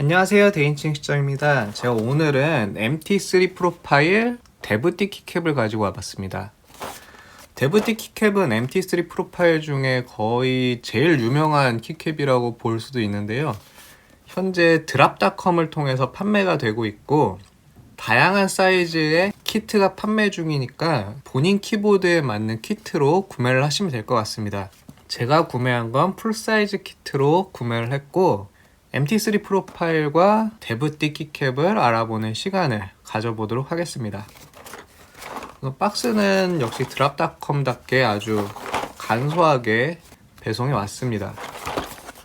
안녕하세요, 데인칭 시점입니다. 제가 오늘은 MT3 프로파일 데브티 키캡을 가지고 와봤습니다. 데브티 키캡은 MT3 프로파일 중에 거의 제일 유명한 키캡이라고 볼 수도 있는데요. 현재 드랍닷컴을 통해서 판매가 되고 있고 다양한 사이즈의 키트가 판매 중이니까 본인 키보드에 맞는 키트로 구매를 하시면 될 것 같습니다. 제가 구매한 건 풀사이즈 키트로 구매를 했고 MT3 프로파일과 데브티 키캡을 알아보는 시간을 가져보도록 하겠습니다. 박스는 역시 드랍닷컴답게 아주 간소하게 배송이 왔습니다.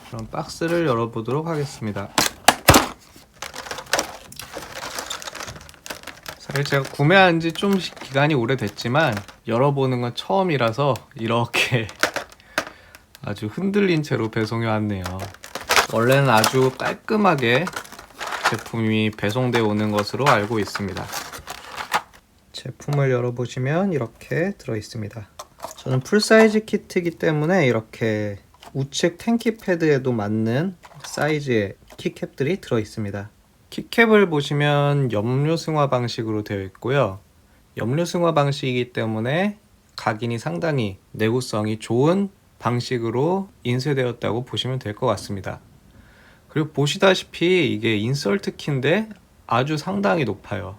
그럼 박스를 열어보도록 하겠습니다. 사실 제가 구매한 지 좀 기간이 오래됐지만 열어보는 건 처음이라서 이렇게 아주 흔들린 채로 배송이 왔네요. 원래는 아주 깔끔하게 제품이 배송되어 오는 것으로 알고 있습니다. 제품을 열어보시면 이렇게 들어있습니다. 저는 풀사이즈 키트이기 때문에 이렇게 우측 탱키 패드에도 맞는 사이즈의 키캡들이 들어있습니다. 키캡을 보시면 염료 승화 방식으로 되어 있고요. 염료 승화 방식이기 때문에 각인이 상당히 내구성이 좋은 방식으로 인쇄되었다고 보시면 될 것 같습니다. 그리고 보시다시피 이게 인설트 키인데 아주 상당히 높아요.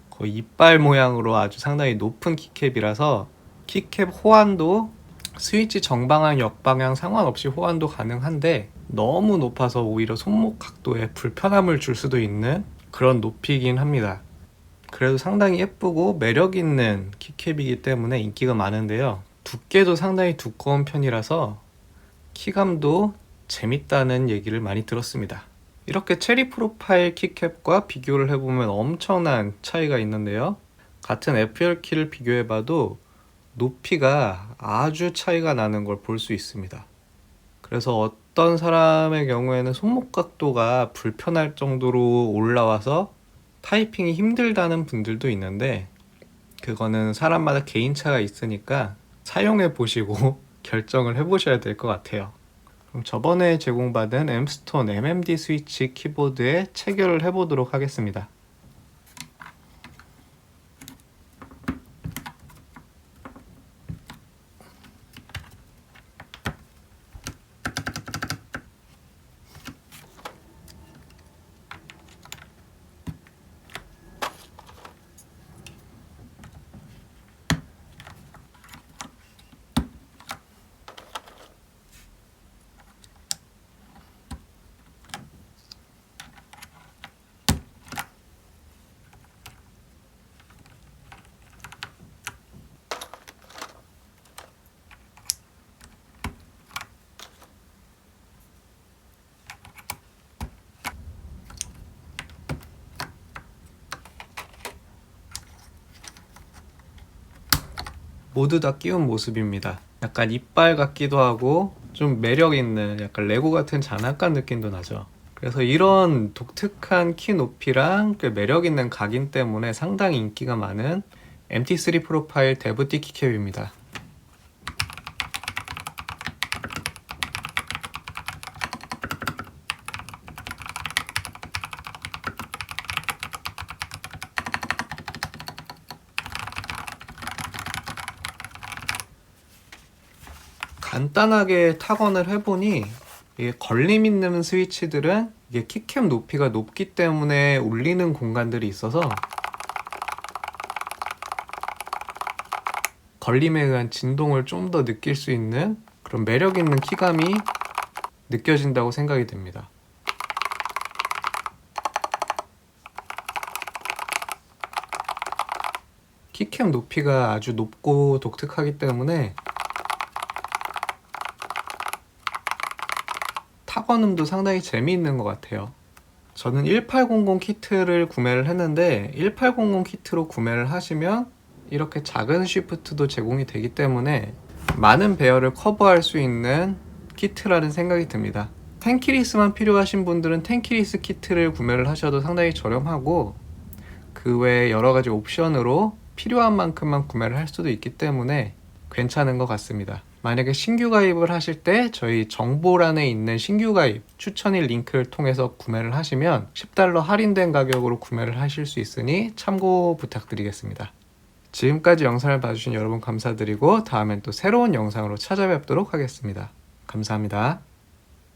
거의 이빨 모양으로 아주 상당히 높은 키캡이라서 키캡 호환도 스위치 정방향 역방향 상관없이 호환도 가능한데 너무 높아서 오히려 손목 각도에 불편함을 줄 수도 있는 그런 높이긴 합니다. 그래도 상당히 예쁘고 매력 있는 키캡이기 때문에 인기가 많은데요. 두께도 상당히 두꺼운 편이라서 키감도 재밌다는 얘기를 많이 들었습니다. 이렇게 체리 프로파일 키캡과 비교를 해보면 엄청난 차이가 있는데요. 같은 FL 키를 비교해봐도 높이가 아주 차이가 나는 걸 볼 수 있습니다. 그래서 어떤 사람의 경우에는 손목 각도가 불편할 정도로 올라와서 타이핑이 힘들다는 분들도 있는데 그거는 사람마다 개인차가 있으니까 사용해 보시고 결정을 해보셔야 될 것 같아요. 그럼 저번에 제공받은 엠스톤 MMD 스위치 키보드에 체결을 해보도록 하겠습니다. 모두 다 끼운 모습입니다. 약간 이빨 같기도 하고 좀 매력 있는 약간 레고 같은 장난감 느낌도 나죠. 그래서 이런 독특한 키 높이랑 그 매력 있는 각인 때문에 상당히 인기가 많은 MT3 프로파일 데브티 키캡입니다. 간단하게 타건을 해보니 이게 걸림 있는 스위치들은 이게 키캡 높이가 높기 때문에 울리는 공간들이 있어서 걸림에 의한 진동을 좀 더 느낄 수 있는 그런 매력 있는 키감이 느껴진다고 생각이 됩니다. 키캡 높이가 아주 높고 독특하기 때문에 타건음도 상당히 재미있는 것 같아요. 저는 1800 키트를 구매를 했는데 1800 키트로 구매를 하시면 이렇게 작은 쉬프트도 제공이 되기 때문에 많은 배열을 커버할 수 있는 키트라는 생각이 듭니다. 텐키리스만 필요하신 분들은 텐키리스 키트를 구매를 하셔도 상당히 저렴하고 그 외에 여러 가지 옵션으로 필요한 만큼만 구매를 할 수도 있기 때문에 괜찮은 것 같습니다. 만약에 신규 가입을 하실 때 저희 정보란에 있는 신규 가입 추천일 링크를 통해서 구매를 하시면 $10 할인된 가격으로 구매를 하실 수 있으니 참고 부탁드리겠습니다. 지금까지 영상을 봐주신 여러분 감사드리고 다음엔 또 새로운 영상으로 찾아뵙도록 하겠습니다. 감사합니다.